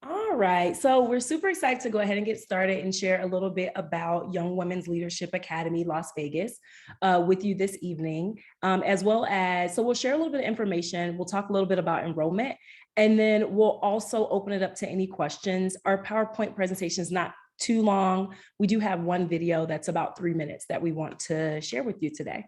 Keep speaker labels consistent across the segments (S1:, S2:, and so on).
S1: All right, so we're super excited to go ahead and get started and share a little bit about Young Women's Leadership Academy Las Vegas with you this evening, as well as, so we'll share a little bit of information, we'll talk a little bit about enrollment, and then we'll also open it up to any questions. Our PowerPoint presentation is not too long. We do have one video that's about 3 minutes that we want to share with you today.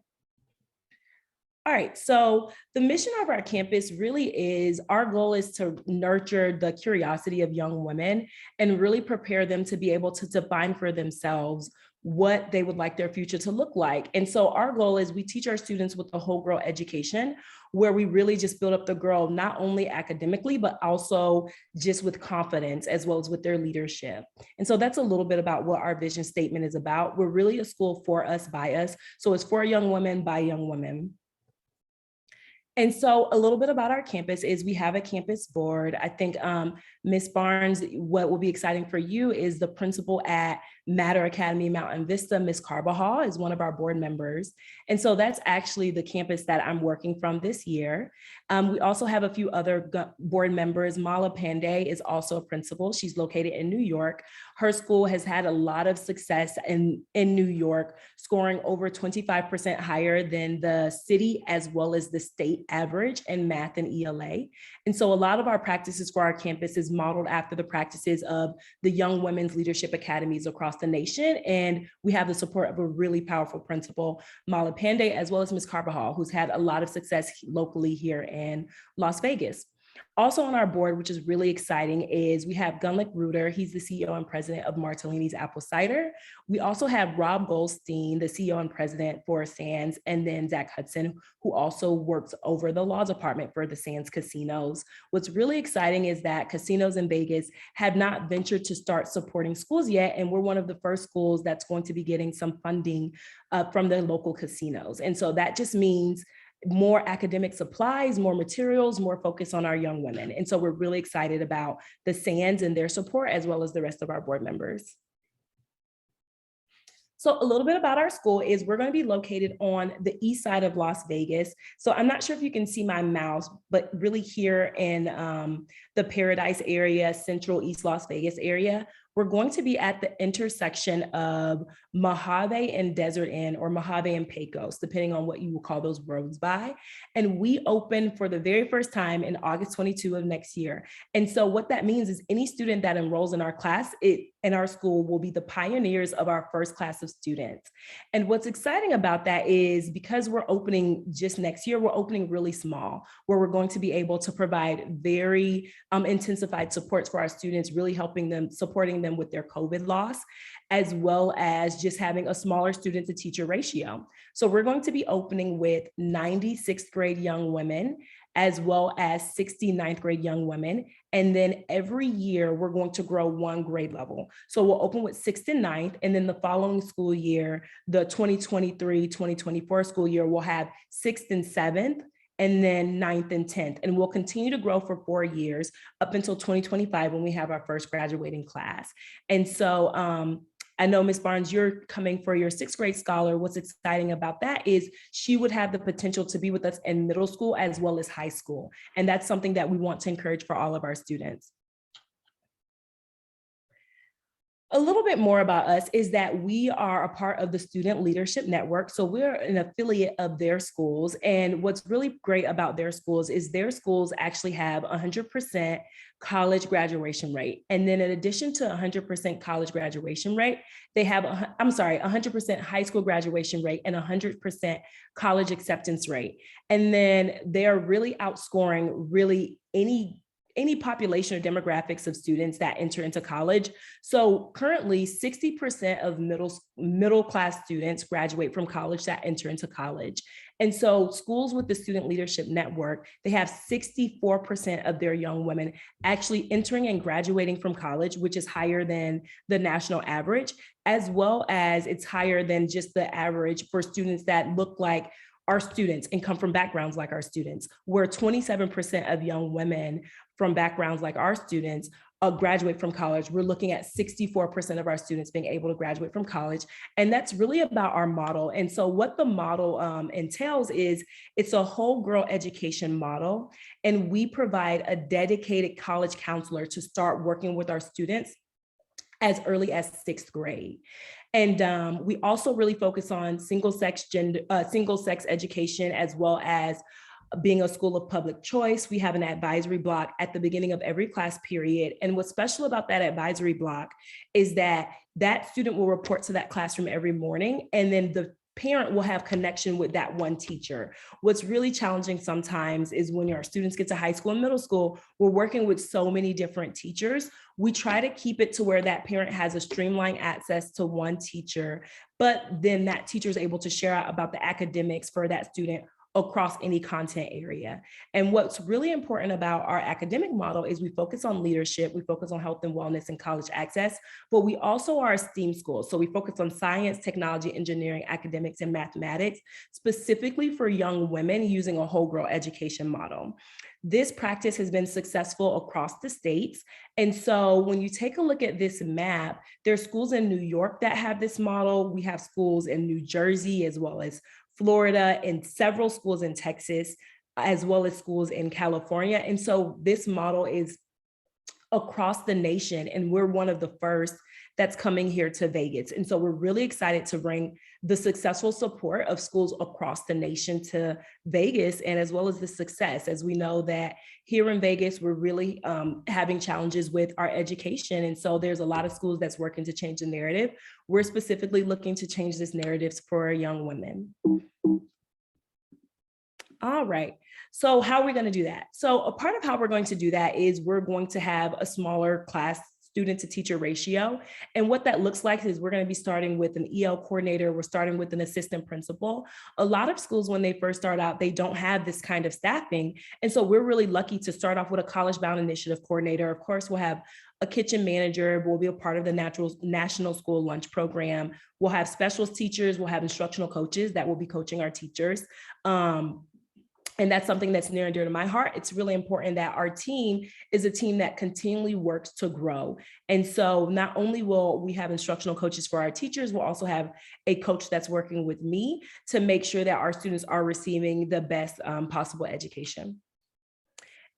S1: All right, so the mission of our campus really is, our goal is to nurture the curiosity of young women and really prepare them to be able to define for themselves what they would like their future to look like. And so our goal is we teach our students with a whole girl education, where we really just build up the girl, not only academically, but also just with confidence as well as with their leadership. And so that's a little bit about what our vision statement is about. We're really a school for us, by us. So it's for young women, by young women. And so a little bit about our campus is we have a campus board. I think Ms. Barnes, what will be exciting for you is the principal at Matter Academy Mountain Vista, Ms. Carbajal, is one of our board members. And so that's actually the campus that I'm working from this year. We also have a few other board members. Mala Pandey is also a principal. She's located in New York. Her school has had a lot of success in New York, scoring over 25% higher than the city as well as the state average in math and ELA. And so a lot of our practices for our campus is modeled after the practices of the Young Women's Leadership Academies across the nation. And we have the support of a really powerful principal, Mala Pandey, as well as Ms. Carbajal, who's had a lot of success locally here in Las Vegas. Also on our board, which is really exciting, is we have Gunlick Reuter. He's the CEO and president of Martellini's Apple Cider. We also have Rob Goldstein, the CEO and president for Sands, and then Zach Hudson, who also works over the law department for the Sands casinos. What's really exciting is that casinos in Vegas have not ventured to start supporting schools yet, and we're one of the first schools that's going to be getting some funding from the local casinos. And so that just means more academic supplies, more materials, more focus on our young women. And so we're really excited about the Sands and their support, as well as the rest of our board members. So a little bit about our school is we're going to be located on the east side of Las Vegas. So I'm not sure if you can see my mouse, but really here in the Paradise area, Central East Las Vegas area, we're going to be at the intersection of Mojave and Desert Inn, or Mojave and Pecos, depending on what you will call those roads by. And we open for the very first time in August 22 of next year. And so what that means is any student that enrolls in our class, in our school, will be the pioneers of our first class of students. And what's exciting about that is because we're opening just next year, we're opening really small, where we're going to be able to provide very intensified supports for our students, really helping them, supporting them with their COVID loss, as well as just having a smaller student to teacher ratio. So we're going to be opening with 90 sixth grade young women, as well as 60 ninth grade young women. And then every year we're going to grow one grade level. So we'll open with 6th and 9th, and then the following school year, the 2023-2024 school year, we'll have 6th and 7th, and then 9th and 10th. And we'll continue to grow for 4 years up until 2025, when we have our first graduating class. And so I know, Ms. Barnes, you're coming for your 6th grade scholar. What's exciting about that is she would have the potential to be with us in middle school as well as high school. And that's something that we want to encourage for all of our students. A little bit more about us is that we are a part of the Student Leadership Network. So we're an affiliate of their schools. And what's really great about their schools is their schools actually have 100% college graduation rate. And then in addition to 100% college graduation rate, they have, 100% high school graduation rate and 100% college acceptance rate. And then they're really outscoring really any population or demographics of students that enter into college. So currently 60% of middle class students graduate from college that enter into college. And so schools with the Student Leadership Network, they have 64% of their young women actually entering and graduating from college, which is higher than the national average, as well as it's higher than just the average for students that look like our students and come from backgrounds like our students, where 27% of young women from backgrounds like our students graduate from college. We're looking at 64% of our students being able to graduate from college. And that's really about our model. And so what the model entails is it's a whole girl education model. And we provide a dedicated college counselor to start working with our students as early as 6th grade. And we also really focus on single sex education, as well as being a school of public choice. We have an advisory block at the beginning of every class period. And what's special about that advisory block is that that student will report to that classroom every morning, and then the parent will have connection with that one teacher. What's really challenging sometimes is when our students get to high school and middle school, we're working with so many different teachers. We try to keep it to where that parent has a streamlined access to one teacher, but then that teacher is able to share out about the academics for that student across any content area. And what's really important about our academic model is we focus on leadership, we focus on health and wellness and college access, but we also are a STEAM school. So we focus on science, technology, engineering, academics, and mathematics, specifically for young women using a whole girl education model. This practice has been successful across the states. And so when you take a look at this map, there's schools in New York that have this model. We have schools in New Jersey, as well as Florida, and several schools in Texas, as well as schools in California. And so this model is across the nation, and we're one of the first that's coming here to Vegas. And so we're really excited to bring the successful support of schools across the nation to Vegas, and as well as the success, as we know that here in Vegas, we're really having challenges with our education. And so there's a lot of schools that's working to change the narrative. We're specifically looking to change this narrative for young women. All right. So how are we going to do that? So a part of how we're going to do that is we're going to have a smaller class student to teacher ratio. And what that looks like is we're going to be starting with an EL coordinator. We're starting with an assistant principal. A lot of schools, when they first start out, they don't have this kind of staffing. And so we're really lucky to start off with a College Bound Initiative coordinator. Of course, we'll have a kitchen manager, we'll be a part of the National School Lunch Program. We'll have specialist teachers, we'll have instructional coaches that will be coaching our teachers. And that's something that's near and dear to my heart. It's really important that our team is a team that continually works to grow. And so not only will we have instructional coaches for our teachers, we'll also have a coach that's working with me to make sure that our students are receiving the best possible education.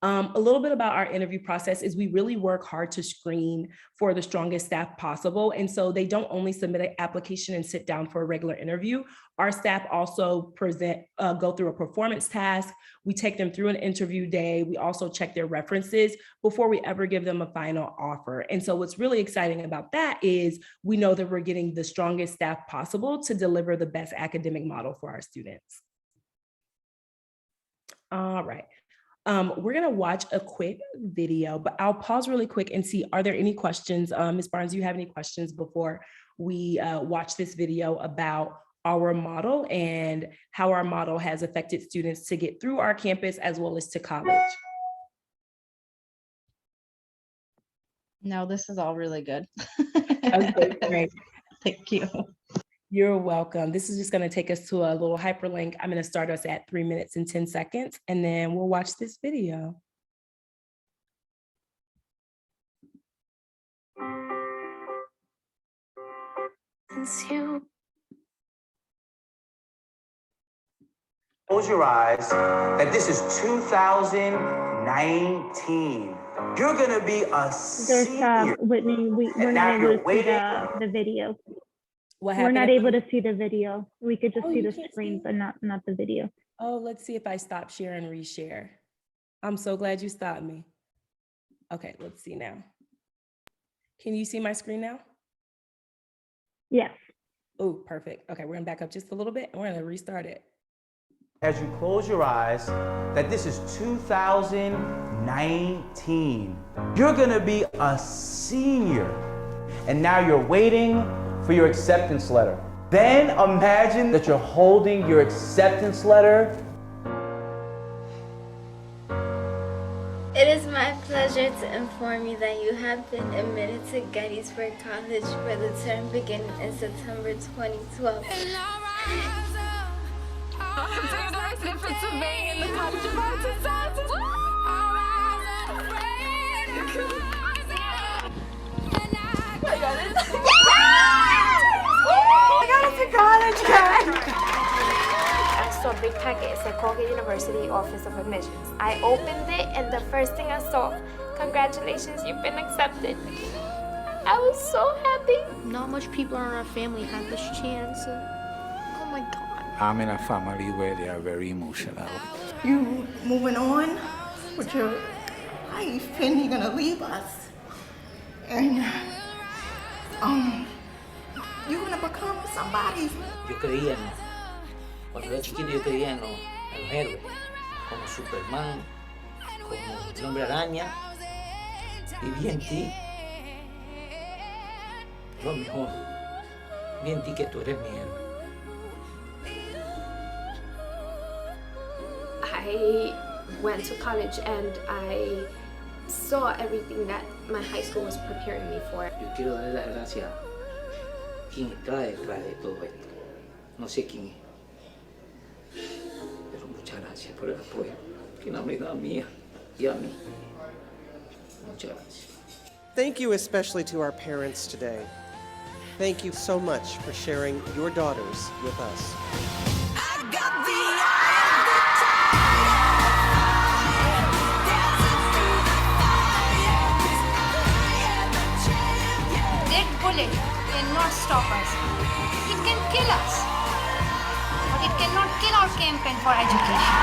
S1: A little bit about our interview process is we really work hard to screen for the strongest staff possible. And so they don't only submit an application and sit down for a regular interview. Our staff also go through a performance task. We take them through an interview day. We also check their references before we ever give them a final offer. And so what's really exciting about that is we know that we're getting the strongest staff possible to deliver the best academic model for our students. All right. We're going to watch a quick video, but I'll pause really quick and see, are there any questions? Ms. Barnes, do you have any questions before we watch this video about our model and how our model has affected students to get through our campus as well as to college?
S2: No, this is all really good.
S1: Okay, great.
S2: Thank you.
S1: You're welcome. This is just going to take us to a little hyperlink. I'm going to start us at 3 minutes and 10 seconds, and then we'll watch this video.
S3: Close your eyes that this is 2019. You're going to be a senior.
S4: Whitney, we're not able to see the video. We're not able to see the video. We could just see the screen, but not the video.
S1: Oh, let's see if I stop share and reshare. I'm so glad you stopped me. Okay, let's see now. Can you see my screen now?
S4: Yes.
S1: Oh, perfect. Okay, we're gonna back up just a little bit and we're gonna restart it.
S3: As you close your eyes, that this is 2019. You're gonna be a senior. And now you're waiting for your acceptance letter. Then imagine that you're holding your acceptance letter.
S5: It is my pleasure to inform you that you have been admitted to Gettysburg College for the term beginning in September 2012.
S6: college, guys.
S7: I saw a big packet. It said Colgate University Office of Admissions. I opened it, and the first thing I saw, congratulations, you've been accepted. I was so happy.
S8: Not much people in our family had this chance. Oh my God.
S9: I'm in a family where they are very emotional.
S6: You moving on with your life, and you're gonna leave us. And you're gonna become somebody.
S10: Yo creía, ¿no? Cuando era chiquito yo creía en los héroes, como Superman, como el Hombre Araña, y vi en ti lo mejor. Vi en ti que tú eres mi héroe.
S7: I went to college and I saw everything that my high school was preparing me for.
S10: Yo quiero darle las gracias a quien está detrás de todo esto. No sé quién es, pero muchas gracias por el apoyo que la unidad mía y a mí. Muchas gracias.
S11: Thank you especially to our parents today. Thank you so much for sharing your daughters with us.
S12: That bullet cannot stop us. It can kill us, but it cannot kill our campaign for education.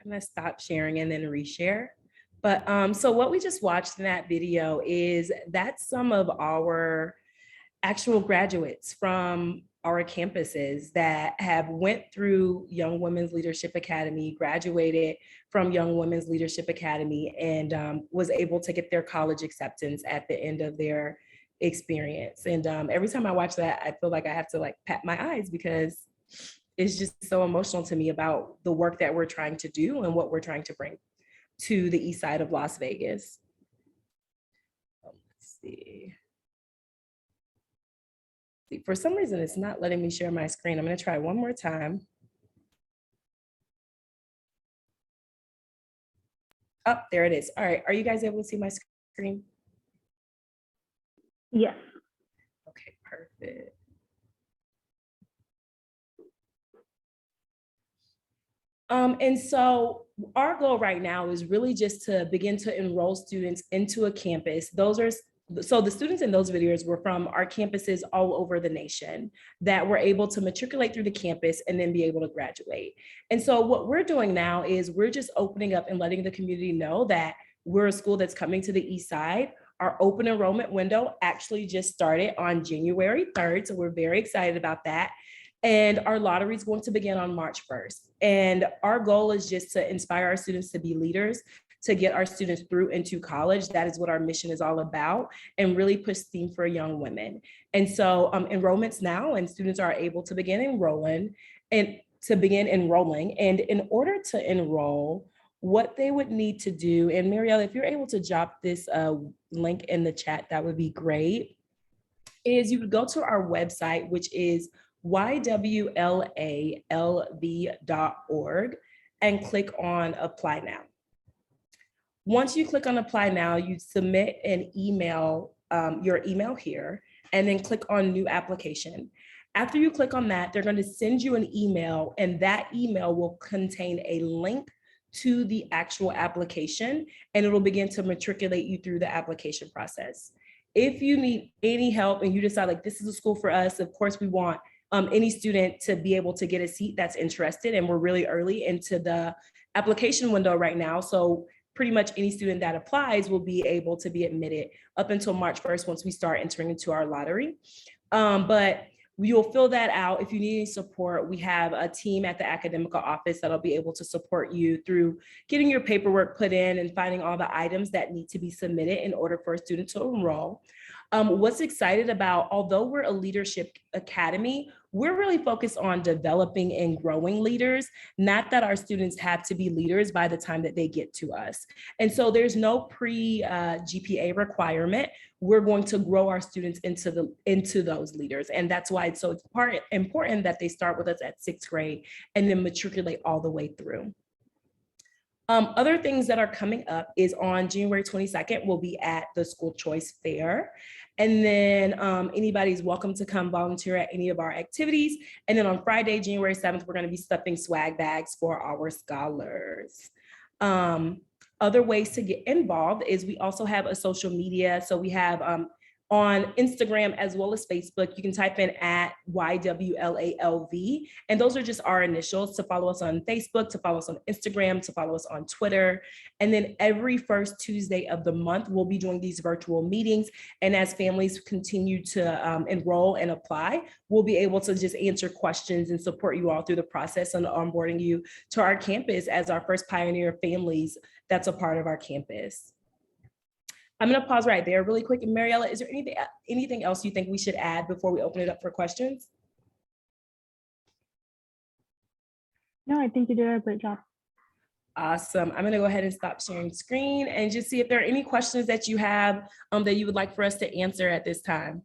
S1: I'm gonna stop sharing and then reshare. But so what we just watched in that video is that's some of our actual graduates from our campuses that have went through Young Women's Leadership Academy, graduated from Young Women's Leadership Academy, and was able to get their college acceptance at the end of their experience. And every time I watch that, I feel like I have to like pat my eyes because it's just so emotional to me about the work that we're trying to do and what we're trying to bring to the east side of Las Vegas. Let's see. For some reason, it's not letting me share my screen. I'm going to try one more time. Oh, there it is. All right. Are you guys able to see my screen?
S4: Yes.
S1: Okay, perfect. And so our goal right now is really just to begin to enroll students into a campus. So the students in those videos were from our campuses all over the nation that were able to matriculate through the campus and then be able to graduate. And so what we're doing now is we're just opening up and letting the community know that we're a school that's coming to the east side. Our open enrollment window actually just started on January 3rd. So we're very excited about that. And our lottery is going to begin on March 1st. And our goal is just to inspire our students to be leaders, to get our students through into college. That is what our mission is all about, and really push STEAM for young women. And so enrollment's now, and students are able to begin enrolling. And in order to enroll, what they would need to do, and Mariella, if you're able to drop this link in the chat, that would be great, is you would go to our website, which is ywlalv.org, and click on Apply Now. Once you click on Apply Now, you submit an email, your email here, and then click on New Application. After you click on that, they're going to send you an email, and that email will contain a link to the actual application, and it'll begin to matriculate you through the application process. If you need any help and you decide like this is a school for us, of course we want any student to be able to get a seat that's interested, and we're really early into the application window right now. So pretty much any student that applies will be able to be admitted up until March 1st once we start entering into our lottery. But You'll fill that out. If you need any support, we have a team at the academic office that'll be able to support you through getting your paperwork put in and finding all the items that need to be submitted in order for a student to enroll. What's excited about, although we're a leadership academy, we're really focused on developing and growing leaders, not that our students have to be leaders by the time that they get to us. And so there's no pre-GPA requirement. We're going to grow our students into those leaders. And that's why it's so important that they start with us at 6th grade and then matriculate all the way through. Other things that are coming up is on January 22nd, we'll be at the School Choice Fair. And then anybody's welcome to come volunteer at any of our activities. And then on Friday, January 7th, we're going to be stuffing swag bags for our scholars. Other ways to get involved is we also have a social media. So we have on Instagram as well as Facebook. You can type in at YWLALV, and those are just our initials to follow us on Facebook, to follow us on Instagram, to follow us on Twitter. And then every first Tuesday of the month, we'll be doing these virtual meetings. And as families continue to enroll and apply, we'll be able to just answer questions and support you all through the process and onboarding you to our campus as our first pioneer families that's a part of our campus. I'm going to pause right there really quick. And Mariella, is there anything else you think we should add before we open it up for questions?
S4: No, I think you did a great job.
S1: Awesome. I'm going to go ahead and stop sharing screen and just see if there are any questions that you have that you would like for us to answer at this time.